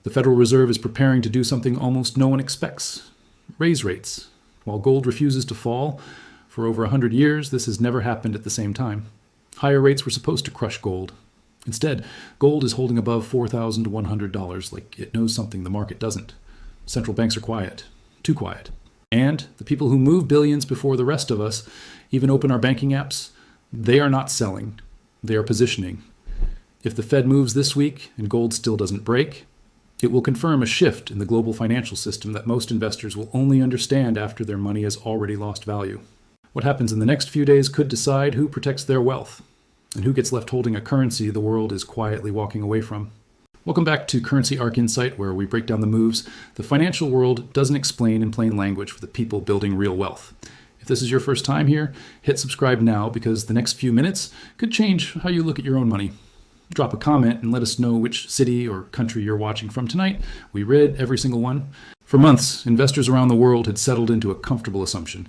The Federal Reserve is preparing to do something almost no one expects: raise rates. While gold refuses to fall, for over 100 years, this has never happened at the same time. Higher rates were supposed to crush gold. Instead, gold is holding above $4,100 like it knows something the market doesn't. Central banks are quiet, too quiet. And the people who move billions before the rest of us even open our banking apps, they are not selling, they are positioning. If the Fed moves this week and gold still doesn't break, it will confirm a shift in the global financial system that most investors will only understand after their money has already lost value. What happens in the next few days could decide who protects their wealth and who gets left holding a currency the world is quietly walking away from. Welcome back to Currency Arc Insight, where we break down the moves the financial world doesn't explain in plain language for the people building real wealth. If this is your first time here, hit subscribe now because the next few minutes could change how you look at your own money. Drop a comment and let us know which city or country you're watching from tonight. We read every single one. For months, investors around the world had settled into a comfortable assumption.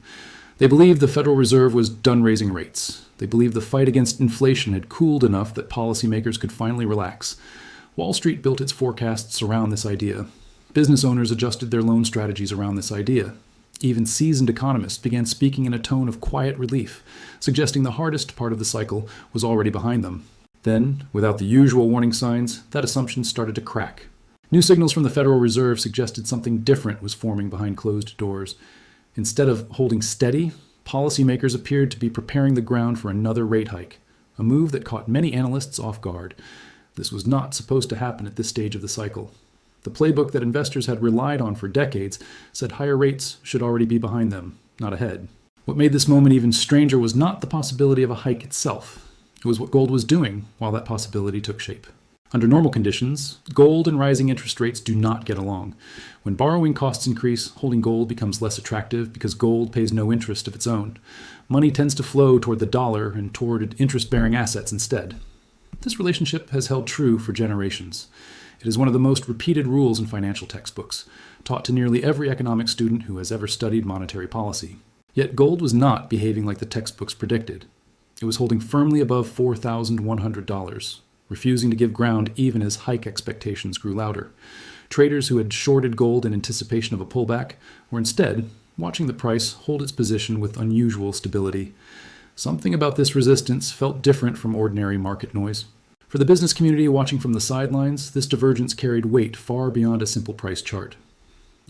They believed the Federal Reserve was done raising rates. They believed the fight against inflation had cooled enough that policymakers could finally relax. Wall Street built its forecasts around this idea. Business owners adjusted their loan strategies around this idea. Even seasoned economists began speaking in a tone of quiet relief, suggesting the hardest part of the cycle was already behind them. Then, without the usual warning signs, that assumption started to crack. New signals from the Federal Reserve suggested something different was forming behind closed doors. Instead of holding steady, policymakers appeared to be preparing the ground for another rate hike, a move that caught many analysts off guard. This was not supposed to happen at this stage of the cycle. The playbook that investors had relied on for decades said higher rates should already be behind them, not ahead. What made this moment even stranger was not the possibility of a hike itself. It was what gold was doing while that possibility took shape. Under normal conditions, gold and rising interest rates do not get along. When borrowing costs increase, holding gold becomes less attractive because gold pays no interest of its own. Money tends to flow toward the dollar and toward interest-bearing assets instead. This relationship has held true for generations. It is one of the most repeated rules in financial textbooks, taught to nearly every economic student who has ever studied monetary policy. Yet gold was not behaving like the textbooks predicted. It was holding firmly above $4,100, refusing to give ground even as hike expectations grew louder. Traders who had shorted gold in anticipation of a pullback were instead watching the price hold its position with unusual stability. Something about this resistance felt different from ordinary market noise. For the business community watching from the sidelines, this divergence carried weight far beyond a simple price chart.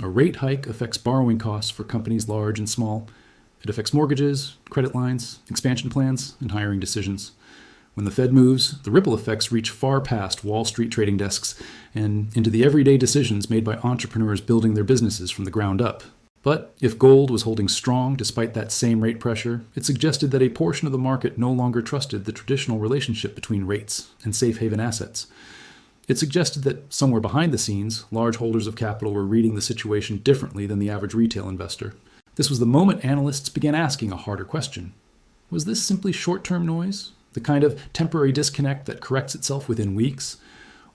A rate hike affects borrowing costs for companies large and small. It affects mortgages, credit lines, expansion plans, and hiring decisions. When the Fed moves, the ripple effects reach far past Wall Street trading desks and into the everyday decisions made by entrepreneurs building their businesses from the ground up. But if gold was holding strong despite that same rate pressure, it suggested that a portion of the market no longer trusted the traditional relationship between rates and safe haven assets. It suggested that somewhere behind the scenes, large holders of capital were reading the situation differently than the average retail investor. This was the moment analysts began asking a harder question. Was this simply short-term noise, the kind of temporary disconnect that corrects itself within weeks?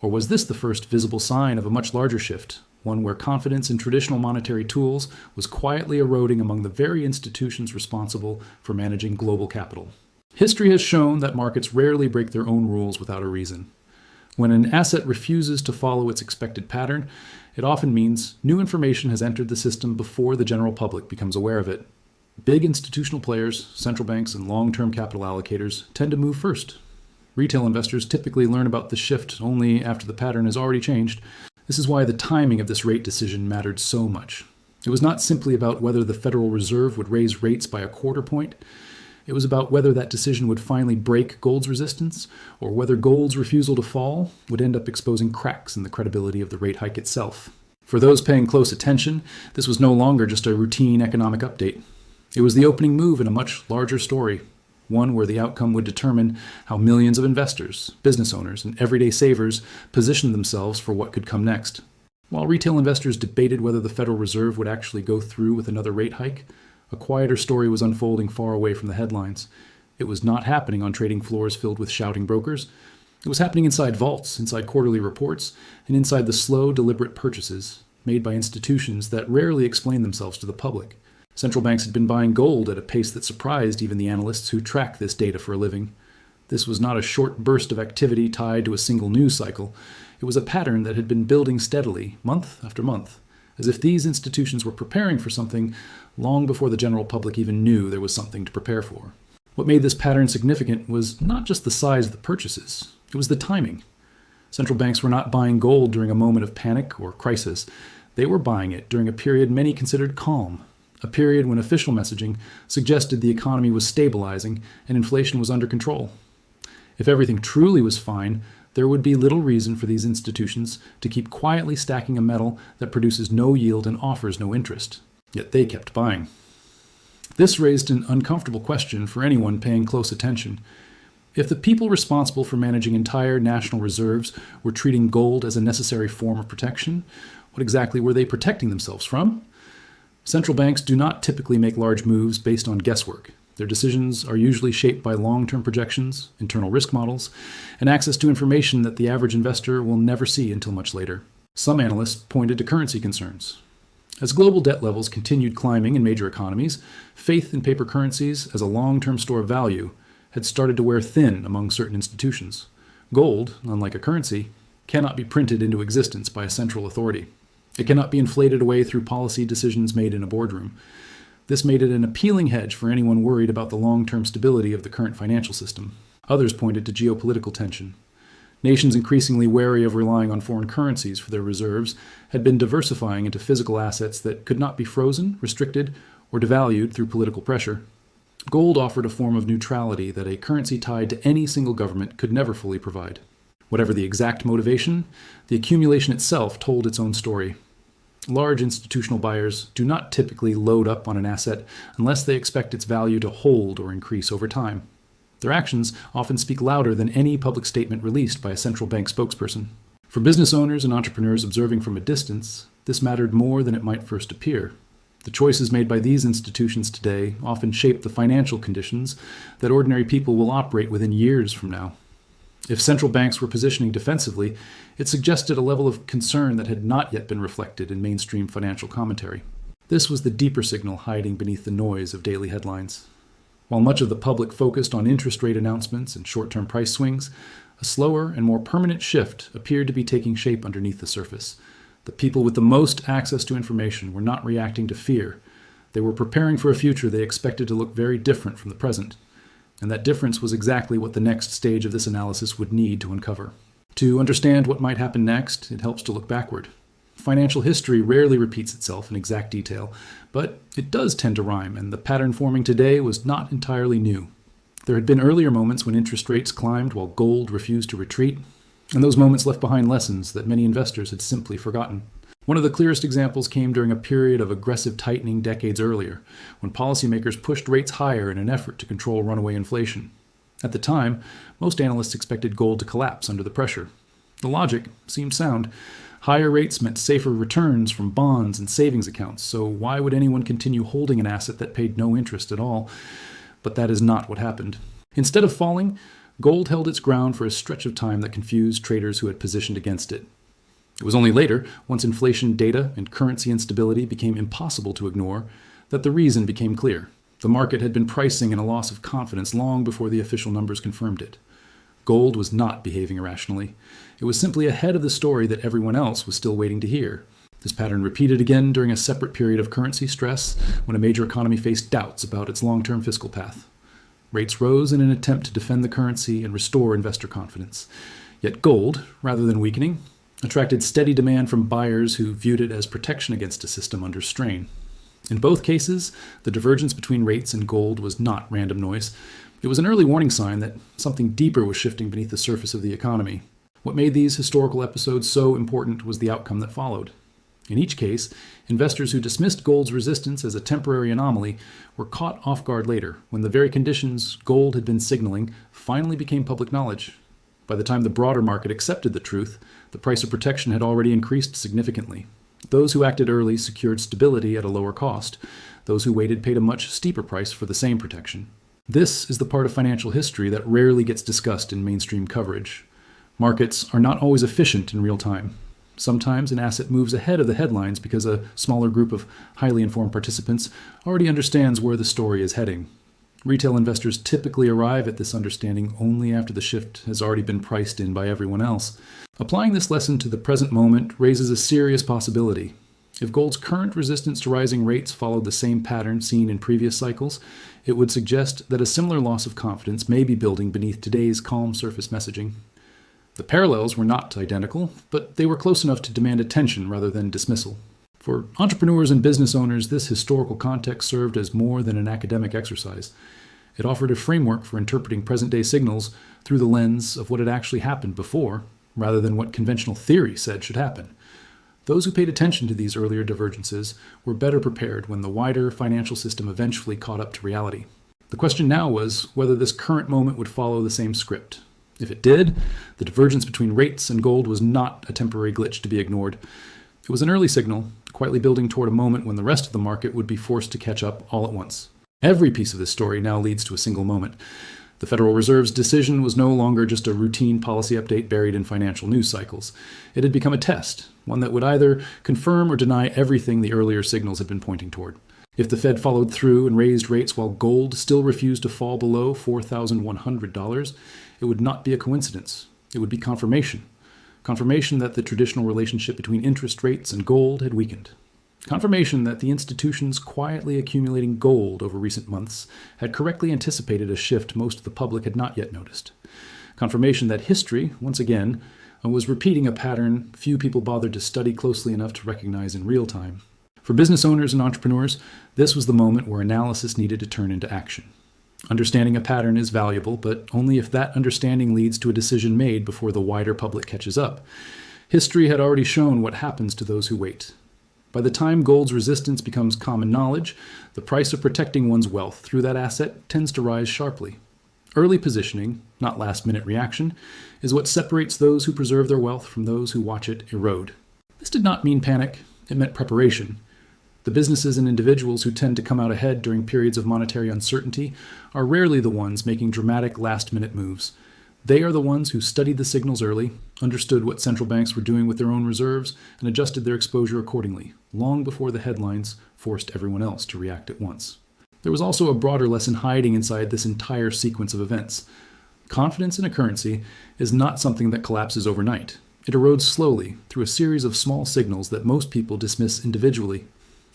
Or was this the first visible sign of a much larger shift, one where confidence in traditional monetary tools was quietly eroding among the very institutions responsible for managing global capital? History has shown that markets rarely break their own rules without a reason. When an asset refuses to follow its expected pattern, it often means new information has entered the system before the general public becomes aware of it. Big institutional players, central banks, and long-term capital allocators tend to move first. Retail investors typically learn about the shift only after the pattern has already changed. This is why the timing of this rate decision mattered so much. It was not simply about whether the Federal Reserve would raise rates by a quarter point. It was about whether that decision would finally break gold's resistance, or whether gold's refusal to fall would end up exposing cracks in the credibility of the rate hike itself. For those paying close attention, this was no longer just a routine economic update. It was the opening move in a much larger story, one where the outcome would determine how millions of investors, business owners, and everyday savers positioned themselves for what could come next. While retail investors debated whether the Federal Reserve would actually go through with another rate hike, a quieter story was unfolding far away from the headlines. It was not happening on trading floors filled with shouting brokers. It was happening inside vaults, inside quarterly reports, and inside the slow, deliberate purchases made by institutions that rarely explain themselves to the public. Central banks had been buying gold at a pace that surprised even the analysts who track this data for a living. This was not a short burst of activity tied to a single news cycle. It was a pattern that had been building steadily, month after month, as if these institutions were preparing for something long before the general public even knew there was something to prepare for. What made this pattern significant was not just the size of the purchases, it was the timing. Central banks were not buying gold during a moment of panic or crisis. They were buying it during a period many considered calm, a period when official messaging suggested the economy was stabilizing and inflation was under control. If everything truly was fine, there would be little reason for these institutions to keep quietly stacking a metal that produces no yield and offers no interest. Yet they kept buying. This raised an uncomfortable question for anyone paying close attention. If the people responsible for managing entire national reserves were treating gold as a necessary form of protection, what exactly were they protecting themselves from? Central banks do not typically make large moves based on guesswork. Their decisions are usually shaped by long-term projections, internal risk models, and access to information that the average investor will never see until much later. Some analysts pointed to currency concerns. As global debt levels continued climbing in major economies, faith in paper currencies as a long-term store of value had started to wear thin among certain institutions. Gold, unlike a currency, cannot be printed into existence by a central authority. It cannot be inflated away through policy decisions made in a boardroom. This made it an appealing hedge for anyone worried about the long-term stability of the current financial system. Others pointed to geopolitical tension. Nations increasingly wary of relying on foreign currencies for their reserves had been diversifying into physical assets that could not be frozen, restricted, or devalued through political pressure. Gold offered a form of neutrality that a currency tied to any single government could never fully provide. Whatever the exact motivation, the accumulation itself told its own story. Large institutional buyers do not typically load up on an asset unless they expect its value to hold or increase over time. Their actions often speak louder than any public statement released by a central bank spokesperson. For business owners and entrepreneurs observing from a distance, this mattered more than it might first appear. The choices made by these institutions today often shape the financial conditions that ordinary people will operate within years from now. If central banks were positioning defensively, it suggested a level of concern that had not yet been reflected in mainstream financial commentary. This was the deeper signal hiding beneath the noise of daily headlines. While much of the public focused on interest rate announcements and short-term price swings, a slower and more permanent shift appeared to be taking shape underneath the surface. The people with the most access to information were not reacting to fear. They were preparing for a future they expected to look very different from the present. And that difference was exactly what the next stage of this analysis would need to uncover. To understand what might happen next, it helps to look backward. Financial history rarely repeats itself in exact detail, but it does tend to rhyme, and the pattern forming today was not entirely new. There had been earlier moments when interest rates climbed while gold refused to retreat, and those moments left behind lessons that many investors had simply forgotten. One of the clearest examples came during a period of aggressive tightening decades earlier, when policymakers pushed rates higher in an effort to control runaway inflation. At the time, most analysts expected gold to collapse under the pressure. The logic seemed sound. Higher rates meant safer returns from bonds and savings accounts, so why would anyone continue holding an asset that paid no interest at all? But that is not what happened. Instead of falling, gold held its ground for a stretch of time that confused traders who had positioned against it. It was only later, once inflation data and currency instability became impossible to ignore, that the reason became clear. The market had been pricing in a loss of confidence long before the official numbers confirmed it. Gold was not behaving irrationally. It was simply ahead of the story that everyone else was still waiting to hear. This pattern repeated again during a separate period of currency stress when a major economy faced doubts about its long-term fiscal path. Rates rose in an attempt to defend the currency and restore investor confidence. Yet gold, rather than weakening, attracted steady demand from buyers who viewed it as protection against a system under strain. In both cases, the divergence between rates and gold was not random noise. It was an early warning sign that something deeper was shifting beneath the surface of the economy. What made these historical episodes so important was the outcome that followed. In each case, investors who dismissed gold's resistance as a temporary anomaly were caught off guard later, when the very conditions gold had been signaling finally became public knowledge. By the time the broader market accepted the truth, the price of protection had already increased significantly. Those who acted early secured stability at a lower cost. Those who waited paid a much steeper price for the same protection. This is the part of financial history that rarely gets discussed in mainstream coverage. Markets are not always efficient in real time. Sometimes an asset moves ahead of the headlines because a smaller group of highly informed participants already understands where the story is heading. Retail investors typically arrive at this understanding only after the shift has already been priced in by everyone else. Applying this lesson to the present moment raises a serious possibility. If gold's current resistance to rising rates followed the same pattern seen in previous cycles, it would suggest that a similar loss of confidence may be building beneath today's calm surface messaging. The parallels were not identical, but they were close enough to demand attention rather than dismissal. For entrepreneurs and business owners, this historical context served as more than an academic exercise. It offered a framework for interpreting present-day signals through the lens of what had actually happened before, rather than what conventional theory said should happen. Those who paid attention to these earlier divergences were better prepared when the wider financial system eventually caught up to reality. The question now was whether this current moment would follow the same script. If it did, the divergence between rates and gold was not a temporary glitch to be ignored. It was an early signal, quietly building toward a moment when the rest of the market would be forced to catch up all at once. Every piece of this story now leads to a single moment. The Federal Reserve's decision was no longer just a routine policy update buried in financial news cycles. It had become a test, one that would either confirm or deny everything the earlier signals had been pointing toward. If the Fed followed through and raised rates while gold still refused to fall below $4,100, it would not be a coincidence. It would be confirmation. Confirmation that the traditional relationship between interest rates and gold had weakened. Confirmation that the institutions quietly accumulating gold over recent months had correctly anticipated a shift most of the public had not yet noticed. Confirmation that history, once again, was repeating a pattern few people bothered to study closely enough to recognize in real time. For business owners and entrepreneurs, this was the moment where analysis needed to turn into action. Understanding a pattern is valuable, but only if that understanding leads to a decision made before the wider public catches up. History had already shown what happens to those who wait. By the time gold's resistance becomes common knowledge, the price of protecting one's wealth through that asset tends to rise sharply. Early positioning, not last-minute reaction, is what separates those who preserve their wealth from those who watch it erode. This did not mean panic, it meant preparation. The businesses and individuals who tend to come out ahead during periods of monetary uncertainty are rarely the ones making dramatic last-minute moves. They are the ones who studied the signals early, understood what central banks were doing with their own reserves, and adjusted their exposure accordingly, long before the headlines forced everyone else to react at once. There was also a broader lesson hiding inside this entire sequence of events. Confidence in a currency is not something that collapses overnight. It erodes slowly through a series of small signals that most people dismiss individually.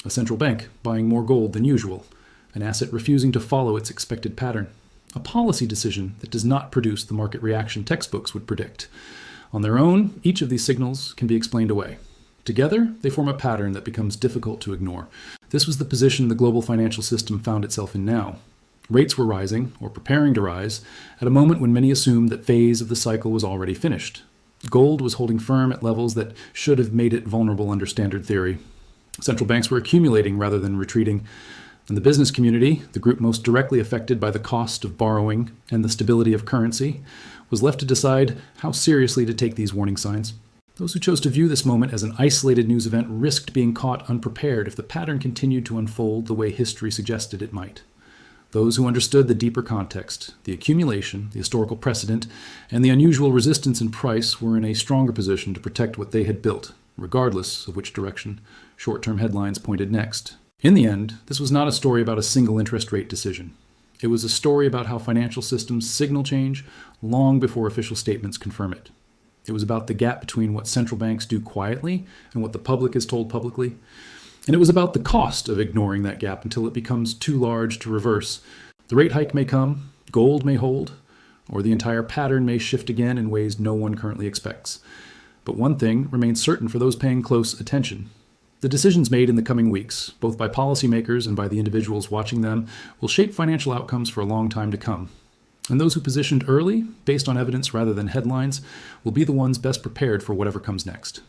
A central bank buying more gold than usual, an asset refusing to follow its expected pattern, a policy decision that does not produce the market reaction textbooks would predict. On their own, each of these signals can be explained away. Together, they form a pattern that becomes difficult to ignore. This was the position the global financial system found itself in now. Rates were rising, or preparing to rise, at a moment when many assumed that phase of the cycle was already finished. Gold was holding firm at levels that should have made it vulnerable under standard theory. Central banks were accumulating rather than retreating. And the business community, the group most directly affected by the cost of borrowing and the stability of currency, was left to decide how seriously to take these warning signs. Those who chose to view this moment as an isolated news event risked being caught unprepared if the pattern continued to unfold the way history suggested it might. Those who understood the deeper context, the accumulation, the historical precedent, and the unusual resistance in price were in a stronger position to protect what they had built, regardless of which direction short-term headlines pointed next. In the end, this was not a story about a single interest rate decision. It was a story about how financial systems signal change long before official statements confirm it. It was about the gap between what central banks do quietly and what the public is told publicly. And it was about the cost of ignoring that gap until it becomes too large to reverse. The rate hike may come, gold may hold, or the entire pattern may shift again in ways no one currently expects. But one thing remains certain for those paying close attention. The decisions made in the coming weeks, both by policymakers and by the individuals watching them, will shape financial outcomes for a long time to come. And those who positioned early, based on evidence rather than headlines, will be the ones best prepared for whatever comes next.